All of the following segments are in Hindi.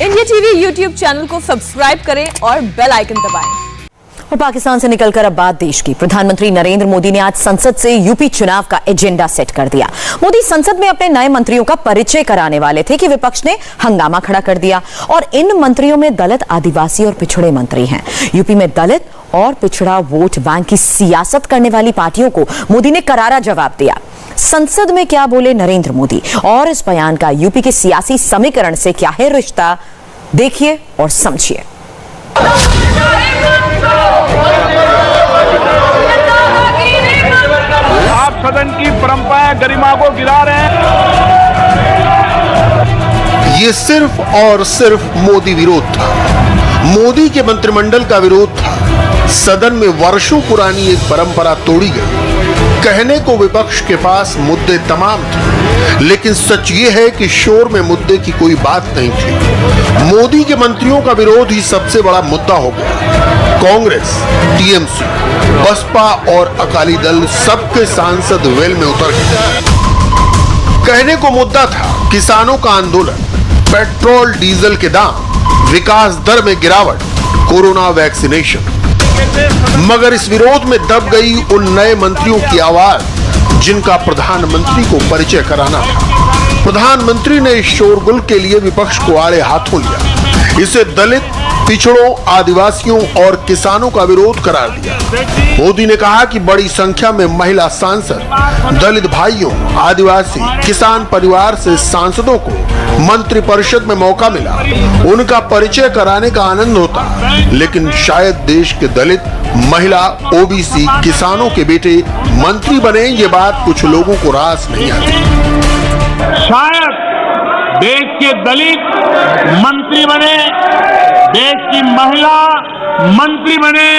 इंडिया टीवी यूट्यूब चैनल को सब्सक्राइब करें और बेल आइकन दबाएं। और पाकिस्तान से निकलकर अब बात देश की। प्रधानमंत्री नरेंद्र मोदी ने आज संसद से यूपी चुनाव का एजेंडा सेट कर दिया। मोदी संसद में अपने नए मंत्रियों का परिचय कराने वाले थे कि विपक्ष ने हंगामा खड़ा कर दिया। और इन मंत्रियों में दलित, आदिवासी और पिछड़े मंत्री हैं। यूपी में दलित और पिछड़ा वोट बैंक की सियासत करने वाली पार्टियों को मोदी ने करारा जवाब दिया। संसद में क्या बोले नरेंद्र मोदी और इस बयान का यूपी के सियासी समीकरण से क्या है रिश्ता, देखिए और समझिए। आप सदन की परंपरा गरिमा को गिरा रहे हैं। ये सिर्फ और सिर्फ मोदी विरोध था, मोदी के मंत्रिमंडल का विरोध था। सदन में वर्षों पुरानी एक परंपरा तोड़ी गई। कहने को विपक्ष के पास मुद्दे तमाम थे, लेकिन सच ये है कि शोर में मुद्दे की कोई बात नहीं थी। मोदी के मंत्रियों का विरोध ही सबसे बड़ा मुद्दा हो गया। कांग्रेस, टीएमसी, बसपा और अकाली दल सबके सांसद वेल में उतर गए। कहने को मुद्दा था किसानों का आंदोलन, पेट्रोल डीजल के दाम, विकास दर में गिरावट, कोरोना वैक्सीनेशन। मगर इस विरोध में दब गई उन नए मंत्रियों की आवाज जिनका प्रधानमंत्री को परिचय कराना था। प्रधानमंत्री ने इस शोरगुल के लिए विपक्ष को आड़े हाथों लिया। इसे दलित, पिछड़ों, आदिवासियों और किसानों का विरोध करार दिया। मोदी ने कहा कि बड़ी संख्या में महिला सांसद, दलित भाइयों, आदिवासी, किसान परिवार से सांसदों को मंत्रिपरिषद में मौका मिला। उनका परिचय कराने का आनंद होता, लेकिन शायद देश के दलित, महिला, ओबीसी, किसानों के बेटे मंत्री बने, ये बात कुछ लोगों को रास नहीं आती। शायद देश के दलित मंत्री बने, देश की महिला मंत्री बने,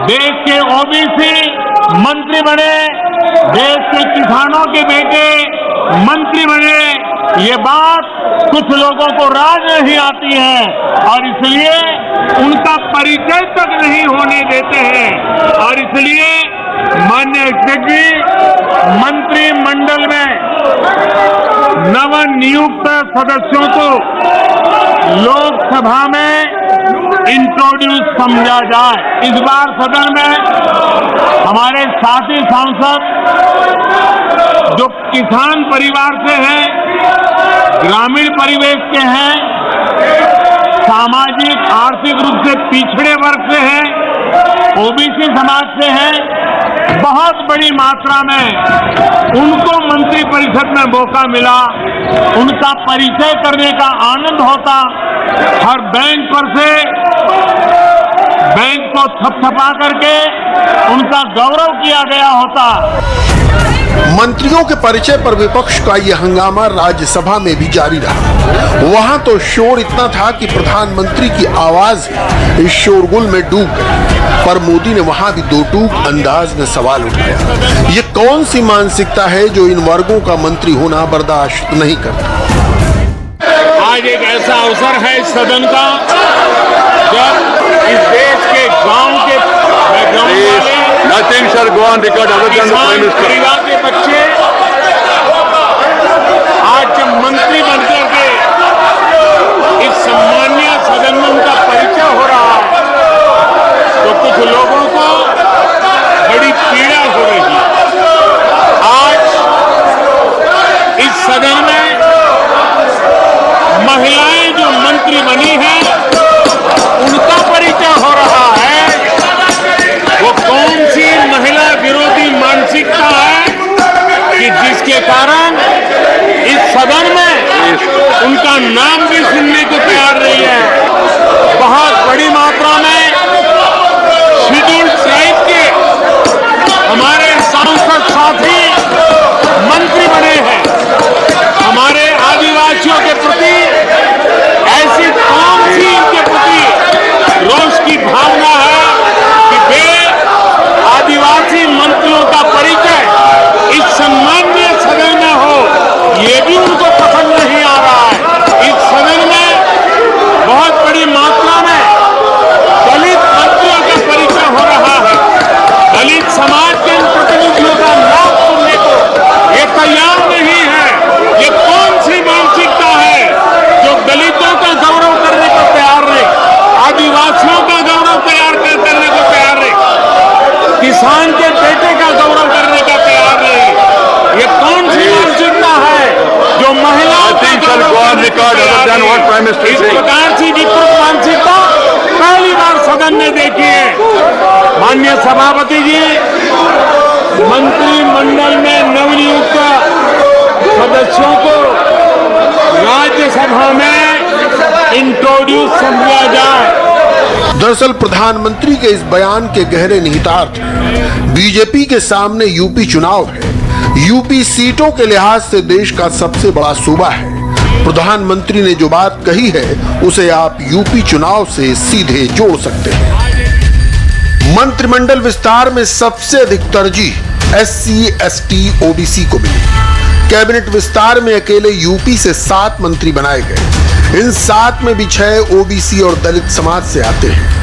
देश के ओबीसी मंत्री बने, देश के किसानों के बेटे मंत्री बने, ये बात कुछ लोगों को राज नहीं आती है और इसलिए उनका परिचय तक नहीं होने देते हैं। और इसलिए माननीय अध्यक्ष जी, मंत्रिमंडल में नवनियुक्त सदस्यों को लोकसभा में इंट्रोड्यूस समझा जाए। इस बार सदन में हमारे साथी सांसद जो किसान परिवार से हैं, ग्रामीण परिवेश के हैं, सामाजिक आर्थिक रूप से पिछड़े वर्ग से हैं, ओबीसी समाज से हैं, बहुत बड़ी मात्रा में उनको मंत्रिपरिषद में मौका मिला। उनका परिचय करने का आनंद होता। हर बैंक पर से बैंक को थपथपा करके उनका गौरव किया गया होता। मंत्रियों के परिचय पर विपक्ष का यह हंगामा राज्यसभा में भी जारी रहा। वहां तो शोर इतना था कि प्रधानमंत्री की आवाज इस शोरगुल में डूब गई। पर मोदी ने वहां भी दो टूक अंदाज में सवाल उठाया। ये कौन सी मानसिकता है जो इन वर्गों का मंत्री होना बर्दाश्त नहीं करता। आज एक ऐसा अवसर है इस सदन का जब इस देश के गांव के परिवार के बच्चे आज जब मंत्री बनकर के इस सम्मानीय सदन में उनका परिचय हो रहा है तो कुछ लोगों को बड़ी पीड़ा हो रही है। आज इस सदन में महिलाएं जो मंत्री बनी हैं उनका परिचय हो रहा है। वो कौन सी महिला विरोधी मानसिकता है कि than what Prime Minister is इस saying. प्रकार की विकृत मानसिकता पहली बार सदन में देखी है। माननीय सभापति जी, मंत्रिमंडल में नवनियुक्त सदस्यों को राज्यसभा में इंट्रोड्यूस समझा जाए। दरअसल प्रधानमंत्री के इस बयान के गहरे निहितार्थ बीजेपी के सामने यूपी चुनाव है। यूपी सीटों के लिहाज से देश का सबसे बड़ा सूबा है। प्रधानमंत्री ने जो बात कही है उसे आप यूपी चुनाव से सीधे जोड़ सकते हैं। मंत्रिमंडल विस्तार में सबसे अधिक तरजीह SC, ST, OBC को मिली। कैबिनेट विस्तार में अकेले यूपी से 7 मंत्री बनाए गए। इन 7 में भी 6 OBC और दलित समाज से आते हैं।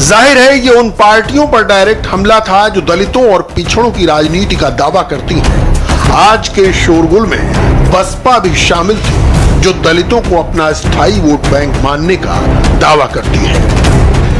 जाहिर है ये उन पार्टियों पर डायरेक्ट हमला था जो दलितों और पिछड़ों की राजनीति का दावा करती हैं। आज के शोरगुल में बसपा भी शामिल थी जो दलितों को अपना स्थायी वोट बैंक मानने का दावा करती है।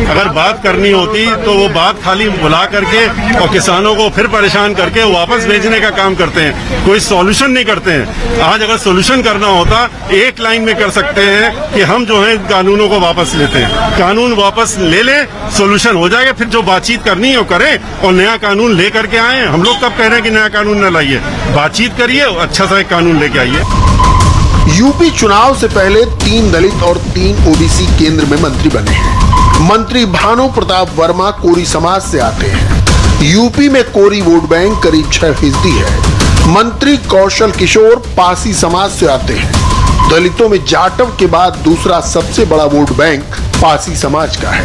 अगर बात करनी होती तो वो बात खाली बुला करके और किसानों को फिर परेशान करके वापस भेजने का काम करते हैं, कोई सॉल्यूशन नहीं करते हैं। आज अगर सॉल्यूशन करना होता एक लाइन में कर सकते हैं कि हम जो है कानूनों को वापस लेते हैं, कानून वापस ले लें, सॉल्यूशन हो जाएगा। फिर जो बातचीत करनी है वो करें और नया कानून ले करके आए। हम लोग कब कह रहे हैं कि नया कानून न लाइए, बातचीत करिए, अच्छा सा एक कानून लेके आइए। यूपी चुनाव से पहले 3 दलित और 3 OBC केंद्र में मंत्री बने हैं। मंत्री भानु प्रताप वर्मा कोरी समाज से आते हैं। यूपी में कोरी वोट बैंक करीब 6% है। मंत्री कौशल किशोर पासी समाज से आते हैं। दलितों में जाटव के बाद दूसरा सबसे बड़ा वोट बैंक पासी समाज का है,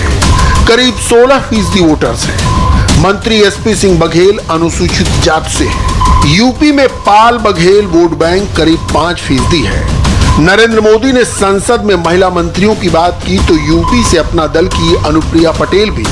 करीब 16% वोटर्स हैं। मंत्री SP सिंह बघेल अनुसूचित जाति से हैं। यूपी में पाल बघेल वोट बैंक करीब 5% है। नरेंद्र मोदी ने संसद में महिला मंत्रियों की बात की तो यूपी से अपना दल की अनुप्रिया पटेल भी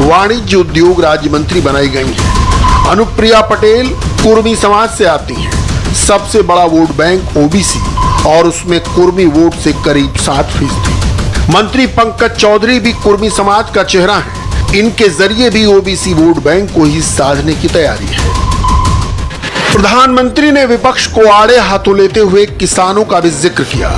वाणिज्य उद्योग राज्य मंत्री बनाई गई हैं। अनुप्रिया पटेल कुर्मी समाज से आती हैं। सबसे बड़ा वोट बैंक OBC और उसमें कुर्मी वोट से करीब 7%। मंत्री पंकज चौधरी भी कुर्मी समाज का चेहरा है। इनके जरिए भी OBC वोट बैंक को ही साधने की तैयारी है। प्रधानमंत्री ने विपक्ष को आड़े हाथों लेते हुए किसानों का भी जिक्र किया।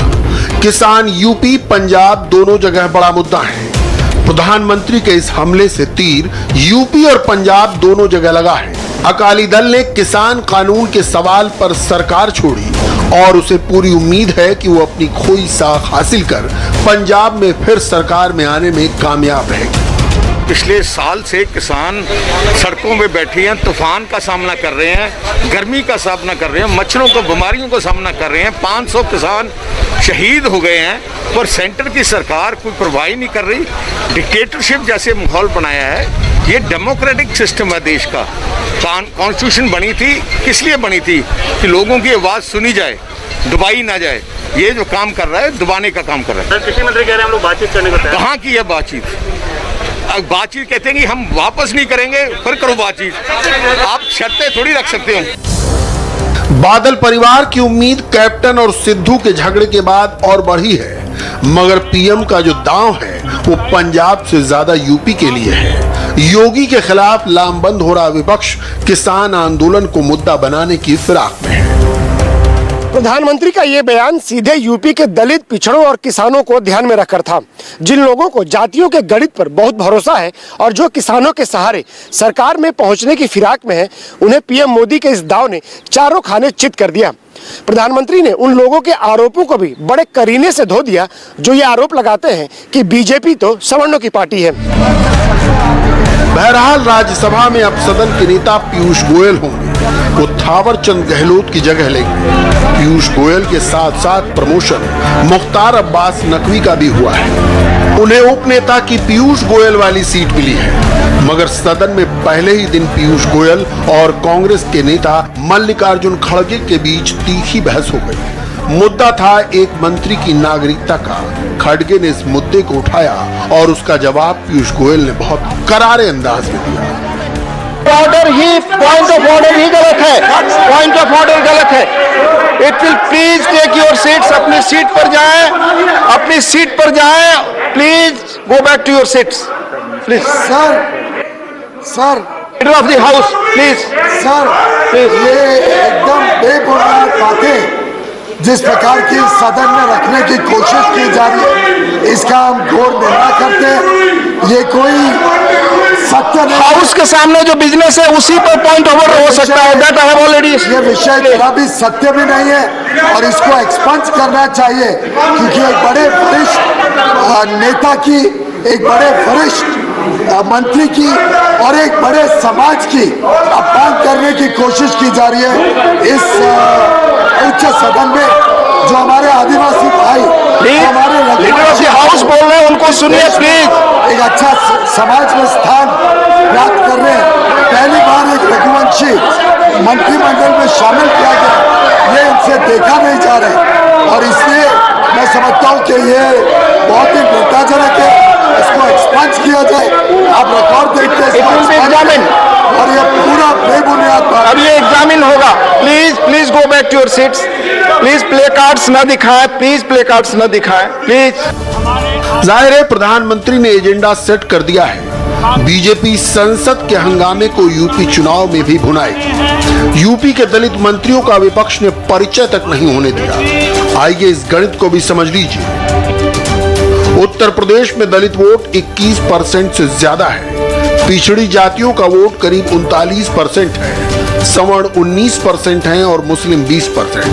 किसान यूपी पंजाब दोनों जगह बड़ा मुद्दा है। प्रधानमंत्री के इस हमले से तीर यूपी और पंजाब दोनों जगह लगा है। अकाली दल ने किसान कानून के सवाल पर सरकार छोड़ी और उसे पूरी उम्मीद है कि वो अपनी खोई साख हासिल कर पंजाब में फिर सरकार में आने में कामयाब रहेगी। पिछले साल से किसान सड़कों में बैठे हैं, तूफान का सामना कर रहे हैं, गर्मी का सामना कर रहे हैं, मच्छरों को बीमारियों का सामना कर रहे हैं। 500 किसान शहीद हो गए हैं, पर सेंटर की सरकार कोई परवाह नहीं कर रही। डिक्टेटरशिप जैसे माहौल बनाया है। ये डेमोक्रेटिक सिस्टम है देश का। कॉन्स्टिट्यूशन बनी थी, किस लिए बनी थी? कि लोगों की आवाज़ सुनी जाए, दबाई ना जाए। ये जो काम कर रहा है दबाने का काम कर रहा है। कृषि मंत्री कह रहे हैं हम लोग बातचीत करने को तैयार। कहाँ की है बातचीत? बातचीत कहते हैं कि हम वापस नहीं करेंगे, फिर करो बातचीत। आप शर्तें थोड़ी रख सकते हो। बादल परिवार की उम्मीद कैप्टन और सिद्धू के झगड़े के बाद और बढ़ी है, मगर पीएम का जो दांव है वो पंजाब से ज्यादा यूपी के लिए है। योगी के खिलाफ लामबंद हो रहा विपक्ष किसान आंदोलन को मुद्दा बनाने की फिराक में है। प्रधानमंत्री का ये बयान सीधे यूपी के दलित, पिछड़ों और किसानों को ध्यान में रखकर था, जिन लोगों को जातियों के गणित पर बहुत भरोसा है और जो किसानों के सहारे सरकार में पहुंचने की फिराक में है। उन्हें पीएम मोदी के इस दाव ने चारों खाने चित कर दिया। प्रधानमंत्री ने उन लोगों के आरोपों को भी बड़े करीने से धो दिया जो ये आरोप लगाते हैं कि बीजेपी तो सवर्णों की पार्टी है। बहरहाल राज्यसभा में अब सदन के नेता पीयूष गोयल होंगे, वो थावर चंद गहलोत की जगह लेंगे। पीयूष गोयल के साथ साथ प्रमोशन मुख्तार अब्बास नकवी का भी हुआ है। उन्हें उपनेता की पीयूष गोयल वाली सीट मिली है, मगर सदन में पहले ही दिन पीयूष गोयल और कांग्रेस के नेता मल्लिकार्जुन खड़गे के बीच तीखी बहस हो गई। मुद्दा था एक मंत्री की नागरिकता का। खड़गे ने इस मुद्दे को उठाया और उसका जवाब पीयूष गोयल ने बहुत करारे अंदाज में दिया। ऑर्डर ही पॉइंट ऑफ ऑर्डर ही गलत है, पॉइंट ऑफ ऑर्डर गलत है। It will please take your seats, अपनी सीट पर जाएं, अपनी सीट पर जाएं। Please go back to your seats please. Sir leader of the house please. Sir please, ये एकदम बेबुनियाद बातें जिस प्रकार की सदन में रखने की कोशिश की जा रही है, इसका हम घोर निंदा करते हैं। ये कोई सत्य नहीं, हाउस के सामने जो बिजनेस है उसी पर पॉइंट ओवर हो सकता है। That I have already. ये विषय जरा भी सत्य भी नहीं है और इसको एक्सपंज करना चाहिए, क्योंकि एक बड़े वरिष्ठ नेता की, एक बड़े वरिष्ठ मंत्री की और एक बड़े समाज की अपमान करने की कोशिश की जा रही है इस उच्च सदन में। जो हमारे आदिवासी भाई, हमारे हाउस बोल रहे हैं, उनको सुनिए प्लीज। एक अच्छा समाज में स्थान प्राप्त कर रहे हैं। पहली बार एक रघुवंशी मंत्रिमंडल में शामिल किया गया, ये इनसे देखा नहीं जा रहा है और इसलिए मैं समझता हूँ कि ये बहुत ही निंदाजनक है। इसको एक्सपंज किया जाए। आप रिकॉर्ड देखते हैं और ये पूरा बेबुनियाद बात। अब ये एग्जामिन होगा। Please go back to your seats. Please placards न दिखाएं, प्लीज प्ले कार्ड्स न दिखाएं, प्लीज। जाहिर है प्रधानमंत्री ने एजेंडा सेट कर दिया है। बीजेपी संसद के हंगामे को यूपी चुनाव में भी भुनाएगी। यूपी के दलित मंत्रियों का विपक्ष ने परिचय तक नहीं होने दिया। आइए इस गणित को भी समझ लीजिए। उत्तर प्रदेश में दलित वोट 21% से ज्यादा है। पिछड़ी जातियों का वोट करीब 39% है। सवर्ण 19% है और मुस्लिम 20%।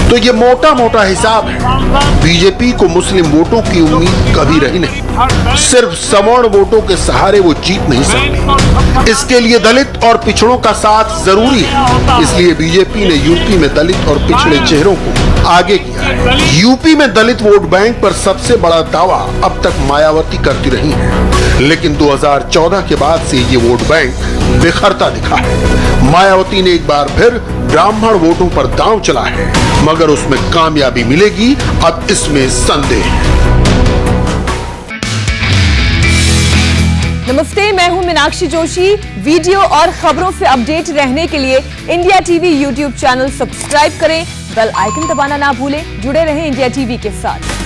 तो ये मोटा मोटा हिसाब है। बीजेपी को मुस्लिम वोटों की उम्मीद कभी रही नहीं। सिर्फ सवर्ण वोटों के सहारे वो जीत नहीं सकती। इसके लिए दलित और पिछड़ों का साथ जरूरी है। इसलिए बीजेपी ने यूपी में दलित और पिछड़े चेहरों को आगे किया है। यूपी में दलित वोट बैंक पर सबसे बड़ा दावा अब तक मायावती करती रही है, लेकिन 2014 के बाद से ये वोट बैंक बिखरता दिखा है। मायावती ने एक बार फिर ब्राह्मण वोटों पर दांव चला है, मगर उसमें कामयाबी मिलेगी, अब इसमें संदेह है। नमस्ते, मैं हूं मीनाक्षी जोशी। वीडियो और खबरों से अपडेट रहने के लिए India TV YouTube channel subscribe करें, बेल आइकन दबाना ना भूलें। जुड़े रहें इंडिया टीवी के साथ।